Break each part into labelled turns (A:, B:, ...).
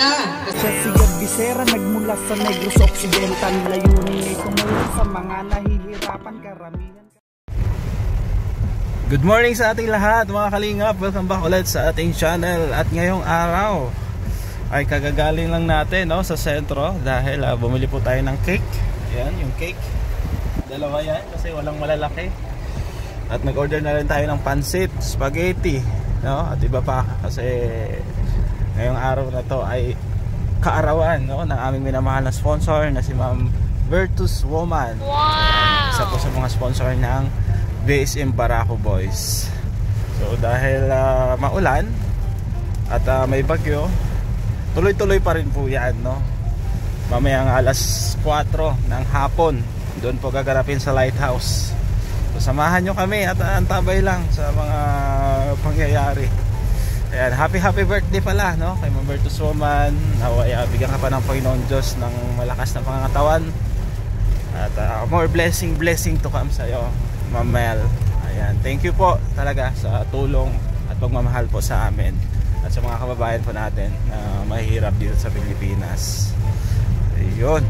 A: na.
B: Siya si Bisera, nagmula sa Negros Occidental. Layunin ay tumulong sa mga nahihirapan karamihan.
C: Good morning sa ating lahat mga kalingap. Welcome back ulit sa ating channel. At ngayong araw ay kagagaling lang natin sa sentro dahil bumili po tayo ng cake. Yan yung cake, dalawa yan kasi walang malalaki. At nag-order na rin tayo ng pansit, spaghetti, at iba pa kasi ngayong araw na to ay kaarawan ng aming minamahal na sponsor na si Ma'am Virtus Woman. Wow! Isa po sa mga sponsor ng BSM Barako Boys. So dahil maulan at may bagyo, tuloy-tuloy pa rin po yan, mamayang alas 4 ng hapon doon po gaganapin sa Lighthouse. So samahan nyo kami at antabay lang sa mga pangyayari. Ayan, happy birthday pala kay Ma'am Virtus Woman. Naway bigyan ka pa ng Panginoon Diyos ng malakas na pangangatawan at more blessing to come sa'yo, Ma'am Mel. Ayan, thank you po talaga sa tulong at pagmamahal po sa amin at sa mga kababayan po natin na mahihirap dito sa Pilipinas. Ayun.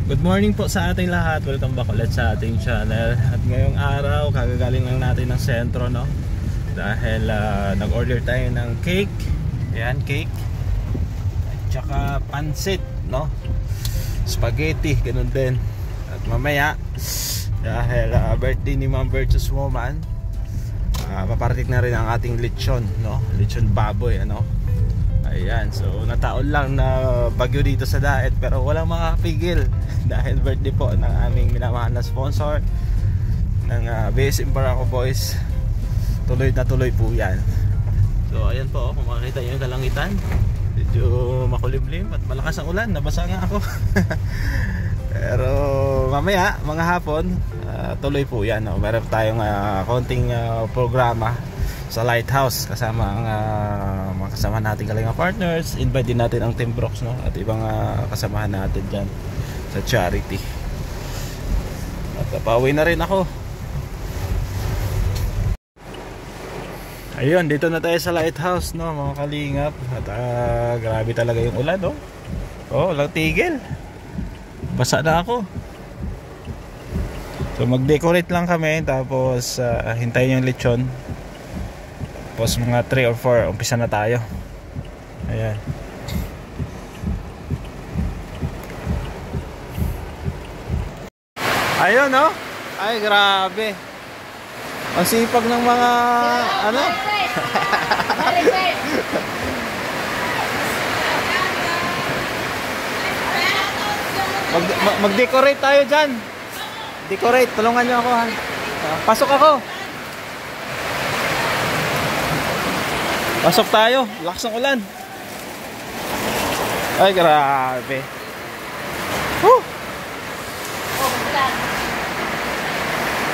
C: Good morning po sa ating lahat. Welcome back ulit sa ating channel. At ngayong araw, kagagaling lang natin ng sentro, dahil nag-order tayo ng cake. Ayan, cake. At saka pansit, spaghetti, ganun din. At mamaya, dahil birthday ni Ma'am Virtus Woman, papartik na rin ang ating lechon, lechon baboy, Ayan, so nataon lang na bagyo dito sa Daet pero walang makapigil dahil birthday po ng aming minamahal na sponsor ng BSM Barako Boys. Tuloy na tuloy po yan. So ayan po, kung makikita nyo yung kalangitan, medyo makulimlim at malakas ang ulan, nabasa nga ako. Pero mamaya, mga hapon, tuloy po yan. Meron tayong konting programa sa Lighthouse kasama ang mga kasama natin Kalinga Partners. Invite din natin ang Team Brooks at ibang kasamahan natin dyan sa charity. At pauwi na rin ako. Ayun, dito na tayo sa Lighthouse, mga kalingap. At grabe talaga yung ulan, walang tigil. Basa na ako. So mag-decorate lang kami, tapos hintayin yung lechon. Tapos mga 3 or 4 umpisa na tayo. Ayan. Ayun, ay grabe. Ang sipag ng mga mag-decorate tayo dyan. Decorate, tulungan nyo ako, ha. Pasok ako. Pasok tayo, lakas ng ulan. Ay grabe.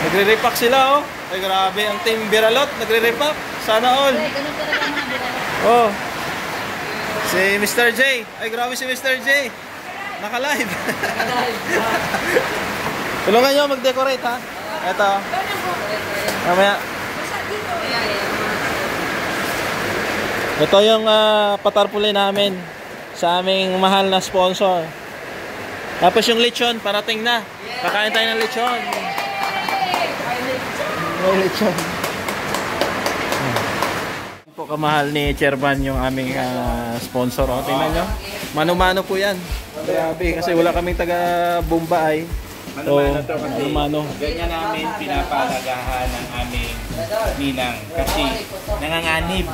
C: Nagre-repack sila, Ay grabe, ang team Biralot nagre-repack. Sana all.
D: Ganun talaga mga Biralot.
C: Si Mr. J. Ay grabe si Mr. J. Naka-live. Tulungan nyo mag-decorate, ha. Ito. Mamaya. Ito yung patarpuli namin sa aming mahal na sponsor. Tapos yung lechon, parating na. Kakain tayo ng lechon. Lechon. Po kamahal ni Chairman yung aming sponsor. Tingnan nyo. Mano-mano po yan. Grabe, kasi wala kaming taga Bombay. Mano-mano.
E: Ganyan namin pinapalagahan ng aming ninang kasi nanganganib.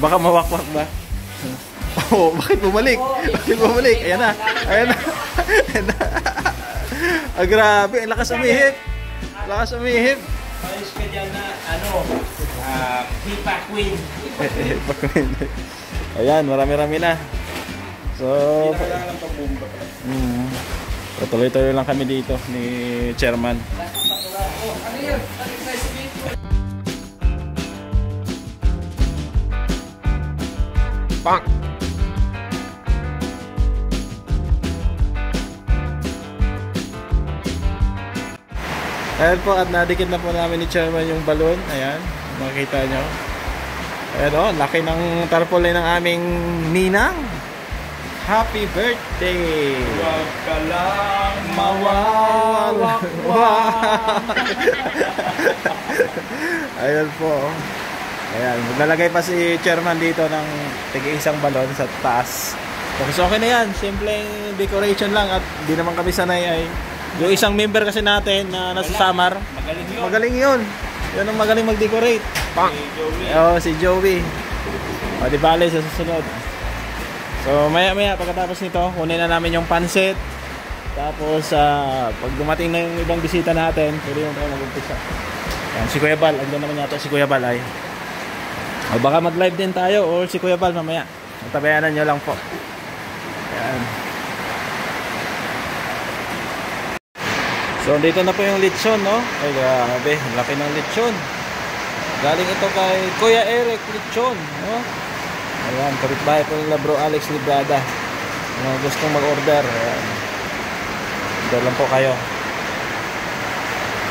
C: Baka mawakwak ba? Bakit bumalik? Bakit bumalik? Ayan na. Ayan na. Grabe, ang lakas umihip. Lakas umihip.
E: Ayos ka dyan na Hipa Queen.
C: Hipa Queen. Ayan, marami-rami na. So, tuloy-tuloy lang kami dito ni Chairman. Bang! Ayan po, at nadikit na po namin ni Chairman yung balon. Ayan, makikita nyo. Ayan o, laki ng tarpaulin ng aming ninang. Happy birthday!
E: Huwag ka lang
C: mawawak. Ayan po. Ayan, maglalagay pa si Chairman dito ng tig-isang balon sa taas. So okay na yan, simpleng decoration lang at di naman kami sanay ay yung isang member kasi natin na nasa Samar. Magaling yun. Yan ang magaling mag-decorate. Pang! Si Joey. O di bale sa susunod. So maya pagkatapos nito, kunin na namin yung pansit. Tapos pag dumating na yung ibang bisita natin, pwede yung tayo mag-umpisa. Yan, si Kuya Bal, andyan naman yata si Kuya Bal ay. O baka mag-live din tayo or si Kuya Bal mamaya. Tabayanan nyo lang po. Yan. So dito na po yung lechon, no? Ay grabe, laki ng lechon. Galing ito kay Kuya Eric Lechon, no? Ayan, kapitbahay po nila Bro Alex Librada. Kung gustong mag-order, ayan. Order lang po kayo.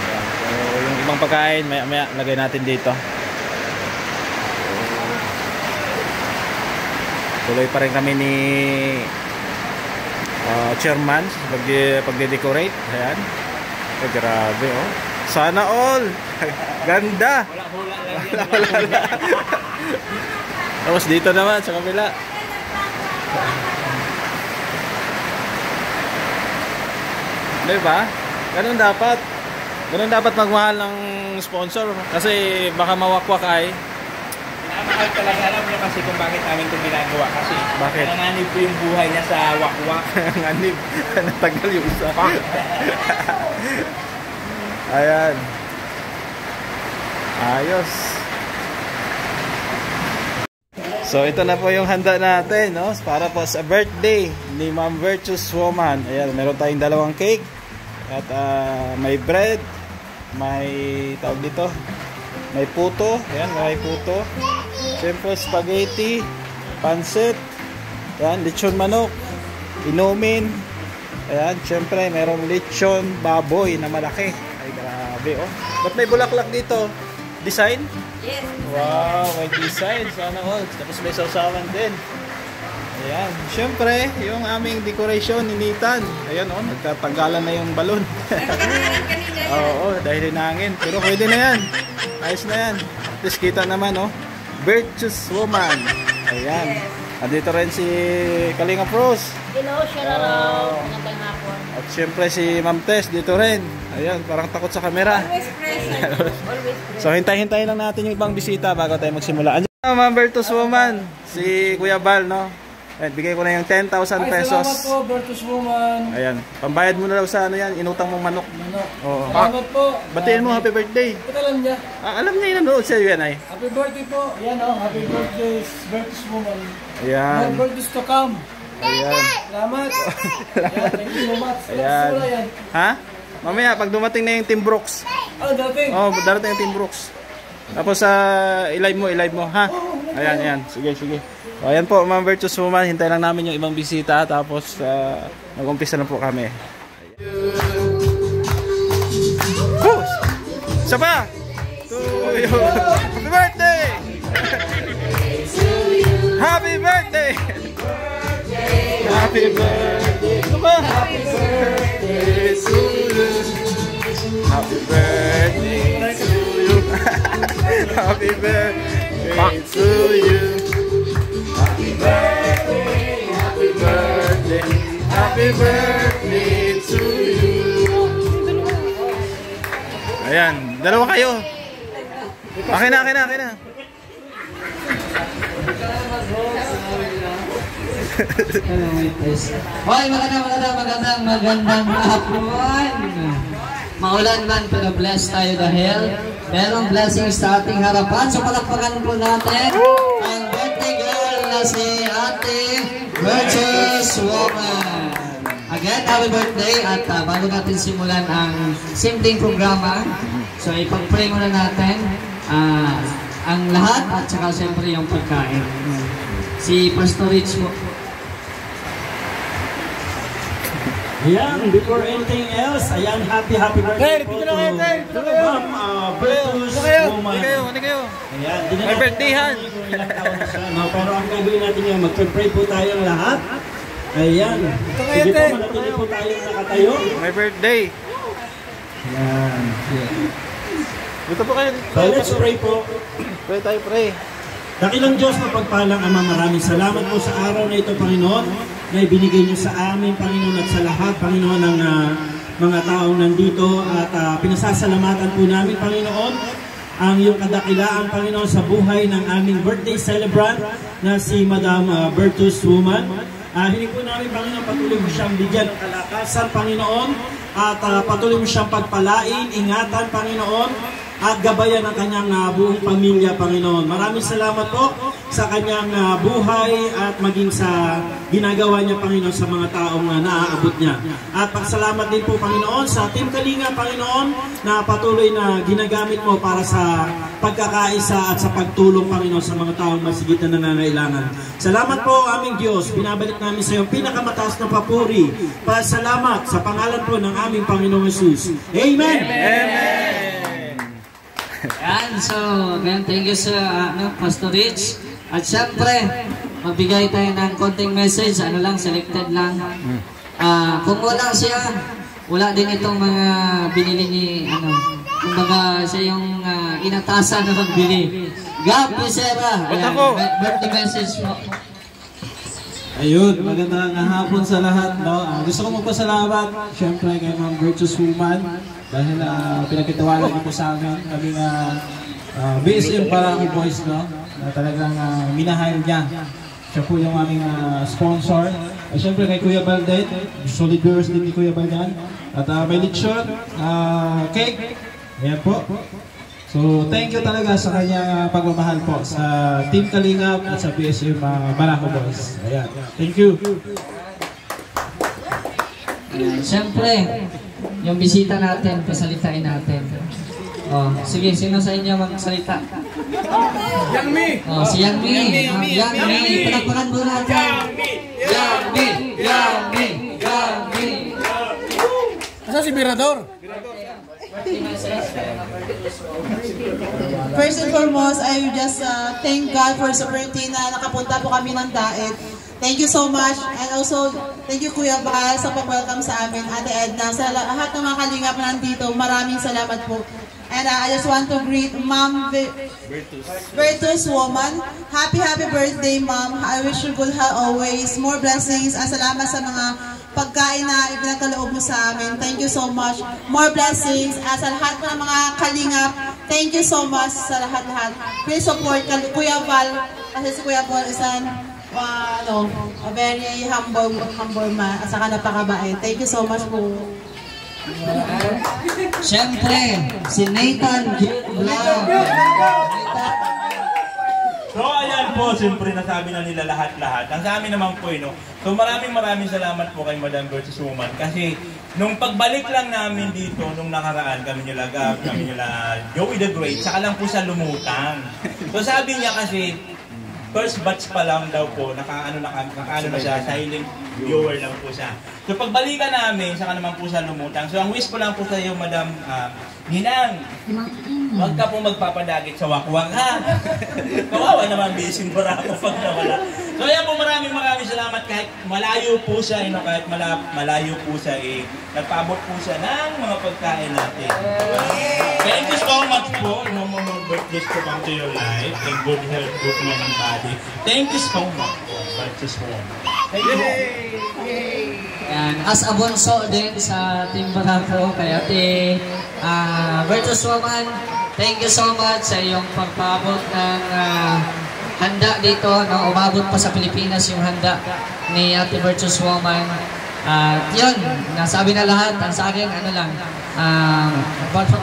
C: Ayan. So yung ibang pagkain, maya lagay natin dito. Tuloy pa rin kami ni Chairman pagde-decorate. Ayan. Ay, grabe oh. Sana all. Ganda. Wala. Tapos dito naman sa kabila. Diba? Ganun dapat. Ganun dapat magmahal ng sponsor. Kasi baka mawakwak ay.
E: Pinakamahal talaga, alam niyo kasi kung bakit namin ito ginagawa. Kasi
C: bakit?
E: nanganib po yung buhay niya sa wakwak.
C: Nanganib. Natagal yung isa. Ayan. Ayos. So ito na po yung handa natin, no? Para po sa birthday ni Ma'am Virtuous Woman. Ayan, meron tayong dalawang cake. At may bread, may tawag dito, may puto. Ayan, may puto. Siyempre spaghetti, pansit. Ayan, lechon manok, inumin. Ayan, siyempre merong lechon baboy na malaki. Ay grabe oh. Ba't may bulaklak dito? Design?
D: Yes.
C: Wow, may design. Sana all. Tapos may sausawan din. Ayan. Siyempre, yung aming decoration initan. Ayan oh, nagtatanggalan na yung balon. Oo, dahil hinangin. Pero pwede na yan. Ayos na yan. At least kita naman oh. Virtuous Woman. Ayan. Andito rin si Kalinga Pros.
D: Hello, Shararaw. Magandang hapon.
C: At siyempre si Ma'am Tess dito rin. Ayan, parang takot sa camera.
D: Always present. Always present.
C: So hintay-hintayin lang natin yung ibang bisita bago tayo magsimula. Andiyan na Ma'am Virtuous Woman, si Kuya Bal, no? Ayan, bigay ko na yung 10,000 pesos.
A: Salamat po, Virtuous Woman.
C: Ayan, pambayad mo na daw sa ano yan, inutang mong manok. Oo.
A: Salamat po.
C: Batiin mo, happy birthday.
A: Ba't alam niya?
C: Alam niya yung nanood sa'yo yan ay.
A: Happy birthday po. Yan o, happy birthday, Virtuous Woman.
C: Ayan.
A: More birthdays to come.
C: Ayan.
A: Salamat. Yan, thank you so much.
C: Ayan.
A: Wala yan.
C: Ha? Mamaya, pag dumating na yung Team Brooks.
A: Ano dating?
C: Oh, darating yung Team Brooks. Tapos i-live mo, ha? Ayan. Sige. O, ayan po, Ma'am Virtuous Woman. Hintay lang namin yung ibang bisita. Tapos, mag-umpisa na po kami. Push! Isa pa! To you! Happy birthday! Happy birthday! Happy birthday! Ano ba? Happy birthday to you! Happy birthday to you! Happy birthday to you! Happy birthday! Happy birthday! Happy birthday to you! Ayan, dalawa kayo. Akin na.
F: Hoy, magandang hapon. Maulan man pero blessed tayo dahil merong blessing sa ating harapan. So palakpakan po natin ang birthday girl na si Ate Virtuous Woman. again, happy birthday at bago natin simulan ang simpleng programa, so ipag-pray muna natin ang lahat at saka siyempre yung pagkain. Si Pastor Rich mo.
E: Ayan, before anything else, ayan, happy birthday po to Ma'am Bertus Woman.
C: Hindi kayo.
E: Ayan,
C: May birthday-han.
E: Ilang taon na siya, no? Pero ang gagawin natin ngayon, mag-pray po tayong lahat. Ayan, sige po, manatili po tayong nakatayo.
C: May birthday.
E: Ayan.
C: Dito po kayo.
E: So let's pray po.
C: Pray tayo, pray.
E: Dakilang Diyos, mapagpalang Ama, maraming salamat po sa araw na ito, Panginoon, na ibinigay niyo sa amin, Panginoon, at sa lahat, Panginoon, ng mga taong nandito. At pinasasalamatan po namin, Panginoon, ang iyong kadakilaan, Panginoon, sa buhay ng aming birthday celebrant na si Madam Bertus Woman. Hiling po namin, Panginoon, patuloy mo siyang bigyan ng kalakasan, Panginoon, at patuloy mo siyang pagpalain, ingatan, Panginoon, at gabayan ang kanyang buong pamilya, Panginoon. Maraming salamat po sa kanyang buhay at maging sa ginagawa niya, Panginoon, sa mga taong naaabot niya. At pagsalamat din po, Panginoon, sa Team Kalinga, Panginoon, na patuloy na ginagamit mo para sa pagkakaisa at sa pagtulong, Panginoon, sa mga taong masigit na nangangailangan. Salamat po, aming Diyos. Binabalik namin sa iyong pinakamataas na papuri. Pasalamat sa pangalan po ng aming Panginoong Jesus. Amen!
C: Amen!
F: Yan, so, again, thank you sa Pastor Rich. At syempre, magbigay tayo ng konting message, selected lang. Kung wala siya, wala din itong mga binili ni, kumbaga siya yung inatasan na magbili. Gab Becerra, birthday message mo.
G: Ayun, magandang hapon sa lahat, no? Gusto ko magpasalamat, syempre, kay Ma'am Bertus Woman dahil pinagkitiwala niyo po sa amin, kami na BSM Barako Boys, no? Na talagang minahal niya. Siya po yung aming sponsor. Syempre kay Kuya Baldet, solid viewers din ni Kuya Baldet. At may lechon, cake, ayan po. So, thank you talaga sa kanyang pagmamahal po sa Team Kalingap at sa BSM Barako Boys. Ayan. Thank you.
F: Siyempre, yung bisita natin, pasalitain natin. Sige, sino sa inyo magsalita?
A: Yang Mi!
F: Si Yang Mi! Yang Mi! Palakpakan mo natin! Yang Mi! Yang Mi! Yang Mi!
A: Asa si Mirador?
H: First and foremost, I just thank God for sa birthday na nakapunta po kami ng Daet. Thank you so much. And also, thank you Kuya Bal sa pag-welcome sa amin. Ate Edna, sa lahat ng mga kalingap na nandito, maraming salamat po. And I just want to greet Ma'am Bertus Woman. Happy birthday, Ma'am. I wish you good health always. More blessings. At salamat sa mga pagkain na ipinagkaloob mo sa amin. Thank you so much. More blessings. At sa lahat ng mga kalingap, thank you so much sa lahat-lahat. Please support Kuya Val. Kasi si Kuya Val is a very humble man. At saka napakabait. Thank you so much po.
F: Siyempre, si Nathan Vlog.
E: So ayan po, siyempre nasabi na nila lahat-lahat. Ang sa amin naman po, so maraming salamat po kay Madam Bertus Woman kasi nung pagbalik lang namin dito, nung nakaraan, kami nila Gab, kami nila Joey the Great, saka lang po siya lumutang. So sabi niya kasi, first batch pa lang daw po, nakaano na siya, silent viewer lang po siya. So pagbalikan namin, saka naman po siya lumutang. So ang wish ko lang po sa iyo, Madam Ninang, huwag ka pong magpapadagit sa wakwak, ha? Kawawa naman, busy para ako pag nawala. So ayan po, maraming salamat kahit malayo po siya, kahit malayo po siya, nagpaabot po siya ng mga pagkain natin. Thank you so much po, more birthdays to come to your life, and good health, good mind and body. Thank you so much po, Bertus Woman. Thank you.
F: Yan. As a bunso din sa Team Barako, kaya Bertus Woman, thank you so much sa iyong pagpabot ng handa dito. Umabot pa sa Pilipinas yung handa ni Ate Bertus Woman. Yun, nasabi na lahat. Ang sa akin,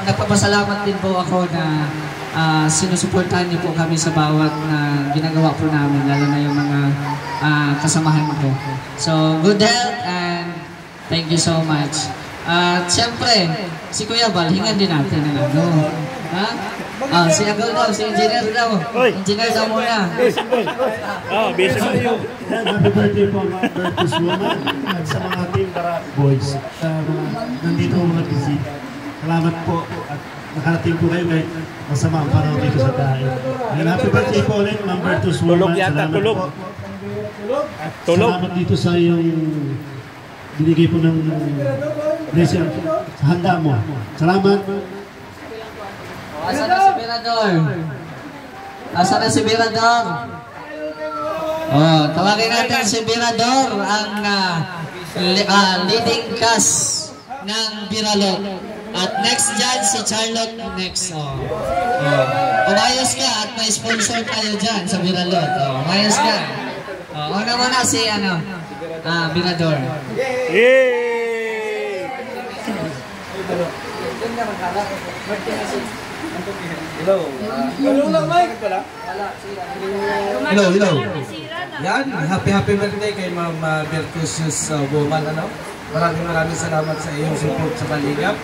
F: nagpapasalamat din po ako na sinusuportahan niyo po kami sa bawat ginagawa po namin, lalo na yung mga kasamahan ko. So, good health and Thank you so much. At siyempre, si Kuya Bal, hingan din natin ng ano. Ha? Si Agol daw, si Engineer daw. Engineer daw muna.
E: Happy birthday po mga Virtus Woman at sa mga team para boys. Nandito po mga bisita. Salamat po at nakarating po kayo kahit masama ang panahon dito sa tayo. Happy birthday po ulit mga Virtus Woman.
C: Tulog yata, tulog. Tulog.
E: Salamat dito sa iyong binigay po ng blessing sa handa mo. Salamat.
F: Asa na si Mirador? Asa na si Mirador? Tawagin natin si Mirador, ang leading cast ng Biralot. At next dyan, si Charlotte next. Umayos ka at may sponsor tayo dyan sa Biralot. Umayos ka. Una muna si Mirador.
C: Yay! Hello.
G: Hello. Yan, happy birthday kay Ma'am Virtuous Woman. Maraming salamat sa iyong support sa Kalingap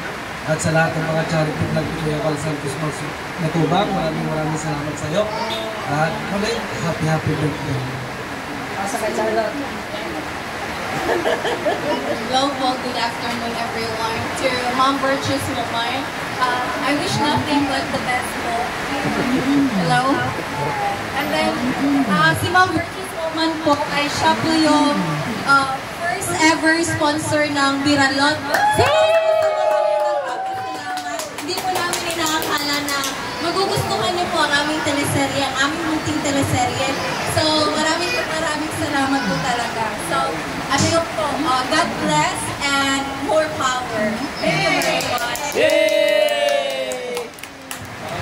G: at sa lahat ng mga charity vlog ni Kuya Val Santos Natubang. Maraming salamat sa iyo. At muli, happy birthday.
I: Hello po, good afternoon everyone. To Mom Virtuous Woman, I wish nothing but the best po. Hello. And then, si Mom Virtuous Woman po ay siya po yung first ever sponsor ng Biralot. Hindi po namin inaakala na magugustuhan niyo po ang aming teleserye, ang aming munting teleserye. So, maraming salamat po talaga. So, ano yun po, God bless and more power. Thank you very much.
C: Yay!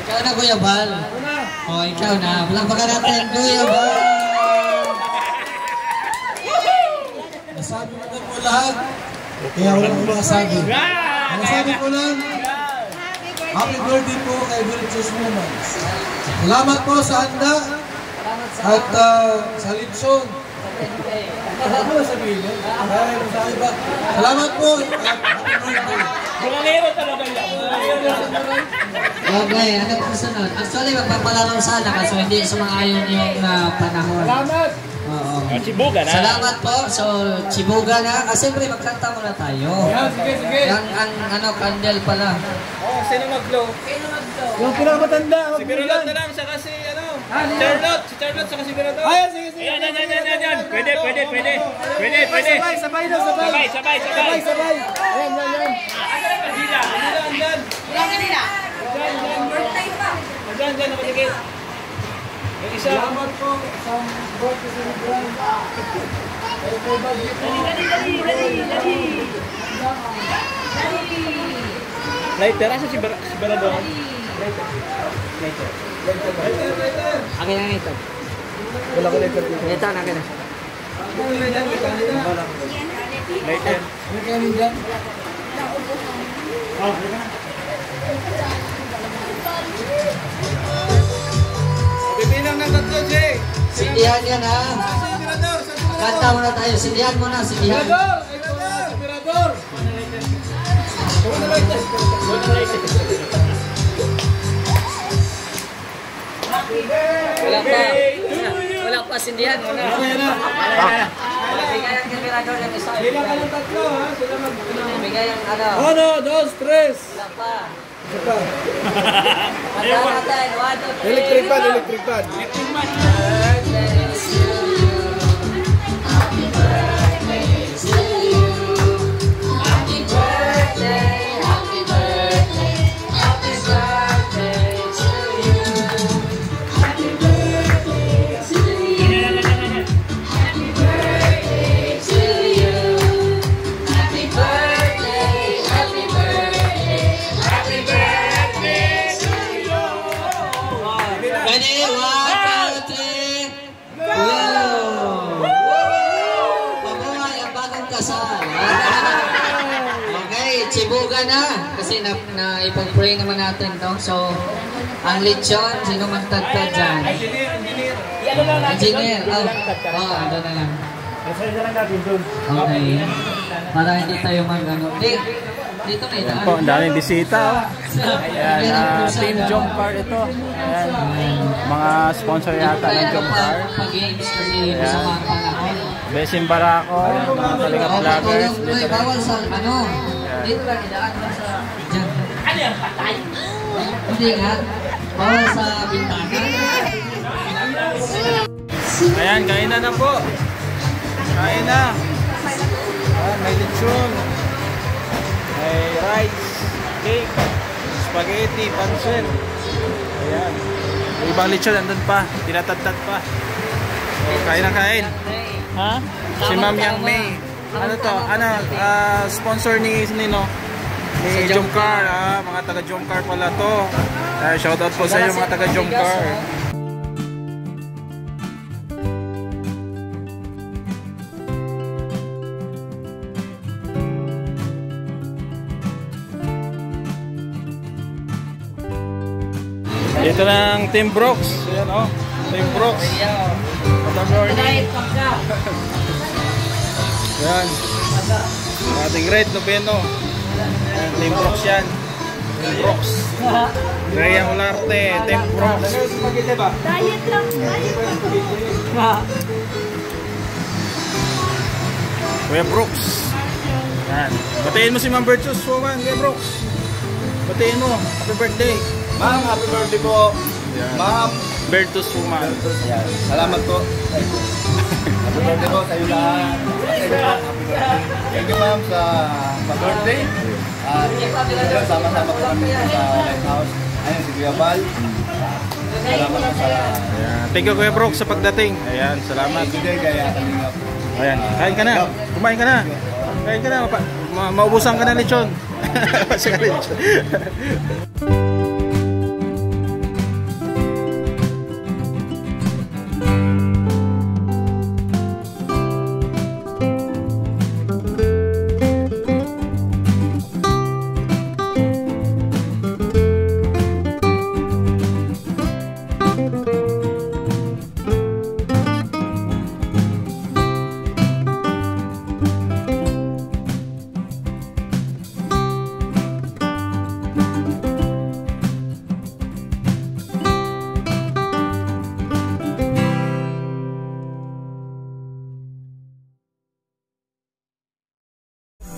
F: Ikaw na, Kuya Bal. Ikaw na. Palakpakan natin, Kuya Bal.
G: Nasabi mo na po lahat. Kaya wala ko masabi. Nasabi ko lang, happy birthday po kay Virtuous Woman. Salamat po sa handa at sa litson. Ano na sabihin yun? Salamat po at happy birthday.
C: Bulanero talaga yan.
F: Okay, ano po sunod? Actually, magpapalaro sana kasi hindi sumaayon yung panahon.
A: Salamat!
C: Chibuga na.
F: Salamat po. So, Chibuga na. Kasi siyempre, magkanta muna tayo.
A: Sige.
F: Ang candle pala.
C: Sino mag-glow?
A: Yung pinakamatanda.
C: Si Biralot na lang, saka si Charlotte. Si Charlotte, saka si Biralot.
A: Sige.
C: Yan. Pwede.
A: Sabay. Ayan.
C: Diyan, nakadikit. Yung isa.
A: Salamat po sa birthday celebrant.
C: Lighter, asa si Biralot? Lighter.
F: Akin na ito.
C: Wala ko lighter dito.
F: Ito, akin na.
C: Lighter.
A: Ano kaya rin dyan?
C: Bibilang ng tatlo, Jay.
F: Sindihan yan, ha? Kanta muna tayo. Sindihan muna, sindihan.
A: Mirador!
F: Wala pa, sindihan. Bigayan kay Mirador yung isa.
A: Bilang ka ng tatlo, ha? Sila
F: Bigayan, ano?
A: 1, 2, 3.
F: Wala pa. Kanta natin. 1, 2, 3.
A: Electric fan.
F: Ready? 1, 2, 3. Go! Pabuhay ang bagong kasal. Okay, Chibuga na. Kasi ipag-pray naman natin, no? So, ang lechon, sino man tagtad dyan? Engineer. Ano na lang.
A: Pasaya na lang natin doon.
F: Okay. Para hindi tayo mag-ano. Dito na
C: Ayan
F: itaan.
C: po, ang daming bisita. Ayan, Team Jomcar ito. Ayan, mga sponsor yata ng Jomcar.
F: Pag-games kasi masama ang panahon.
C: Besim Barako, mga Kalingap Vloggers.
F: Uy, bawal sa ano. Dito lang idaan lang sa dyan. Ano yung patay? Hindi nga. Bawal sa bintana.
C: Ayan, kain na po. Kain na. Ayan, may lechon. May rice, cake, spaghetti, pancit. Ayan. Yung ibang lechon nandun pa. Tinatatat pa. So, kain na kain. Ha? Si Ma'am Yang May. Ano to? Ano? Sponsor ni Nino? Ni Jomcar. Mga taga Jomcar pala to. Shoutout po sa inyo mga taga Jomcar. Ito na ang Team Brooks. Ayan o. Team Brooks. Good morning. Ayan. Ating red Noveno. Team Brooks yan. Team Brooks. Rhea Olarte. Team Brooks.
D: Diet lang.
C: Kuya Brooks. Ayan. Batiin mo si Ma'am Virtus Suman. Kuya Brooks. Batiin mo. Happy birthday.
A: Ma'am, happy birthday po. Ma'am,
C: Virtus Suman.
A: salamat po. Happy birthday po sa iyo lahat. Thank you ma'am sa birthday. Sama-sama po kami sa Lighthouse. Ayun, si Kuya Bal. Salamat po sa
C: Ayan. Thank you Kuya Brooks sa pagdating. Ayan, salamat.
A: kaya Kalingap.
C: Ayan, kain ka na. Kumain ka na. Kain ka na. Maubusan ka na lechon. Maubusan ka na lechon.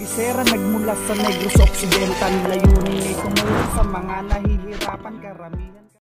B: Bisera nagmula sa Negros Occidental, layunin ay tumulong sa mga nahihirapan karamihan.